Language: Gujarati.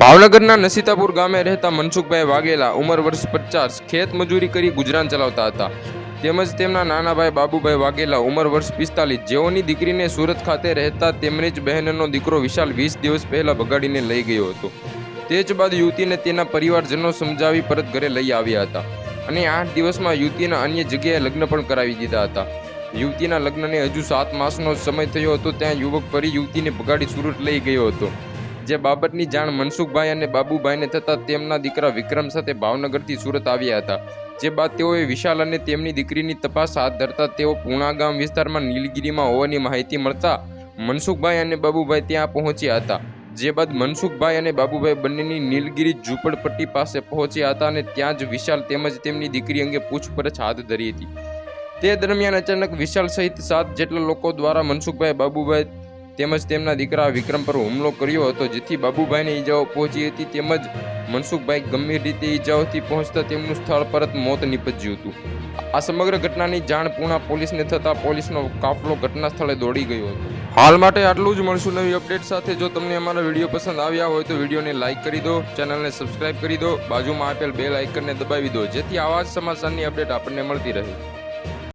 ભાવનગરના નસીતાપુર ગામે રહેતા મનસુખભાઈ વાઘેલા ઉંમર વર્ષ 50 ખેત મજૂરી કરી ગુજરાન ચલાવતા હતા. તેમજ તેમના નાના ભાઈ બાબુભાઈ વાઘેલા ઉંમર વર્ષ 45 જેઓની દીકરીને સુરત ખાતે રહેતા તેમની જ બહેનનો દીકરો વિશાલ 20 દિવસ પહેલા ભગાડીને લઈ ગયો હતો. તે જ બાદ યુવતીને તેના પરિવારજનો સમજાવી પરત ઘરે લઈ આવ્યા હતા અને 8 દિવસમાં યુવતીના અન્ય જગ્યાએ લગ્ન પણ કરાવી દીધા હતા. યુવતીના લગ્નને હજુ 7 માસનો સમય થયો હતો ત્યાં યુવક ફરી યુવતીને ભગાડી સુરત લઈ ગયો હતો. જે બાબતની જાણ મનસુખભાઈ અને બાબુભાઈને થતાં તેમના દીકરા વિક્રમ સાથે ભાવનગરથી સુરત આવ્યા હતા. જે બાદ તેઓએ વિશાલ અને તેમની દીકરીની તપાસ હાથ ધરતા તેઓ પૂણા ગામ વિસ્તારમાં નીલગિરીમાં હોવાની માહિતી મળતા મનસુખભાઈ અને બાબુભાઈ ત્યાં પહોંચ્યા હતા. જે બાદ મનસુખભાઈ અને બાબુભાઈ બંનેની નીલગિરી ઝૂંપડપટ્ટી પાસે પહોંચ્યા હતા અને ત્યાં જ વિશાલ તેમજ તેમની દીકરી અંગે પૂછપરછ હાથ ધરી હતી. તે દરમિયાન અચાનક વિશાલ સહિત 7 જેટલા લોકો દ્વારા મનસુખભાઈ, બાબુભાઈ તેમજ તેમના દીકરા વિક્રમ પર હુમલો કર્યો હતો, જેથી બાબુભાઈને ઈજાઓ પહોંચી હતી તેમજ મનસુખભાઈ ગંભીર રીતે ઈજાઓથી પહોંચતા તેમનું સ્થળ પર જ મોત નીપજ્યું હતું. આ સમગ્ર ઘટનાની જાણ પૂણા પોલીસને થતાં પોલીસનો કાફલો ઘટના સ્થળે દોડી ગયો હતો. હાલ માટે આટલું જ. મળશું નવી અપડેટ સાથે. જો તમને અમારા વિડીયો પસંદ આવ્યા હોય તો વિડીયોને લાઇક કરી દો, ચેનલને સબસ્ક્રાઇબ કરી દો, બાજુમાં આપેલ બેલ આઇકનને દબાવી દો, જેથી આવા જ સમાચારની અપડેટ આપણને મળતી રહે.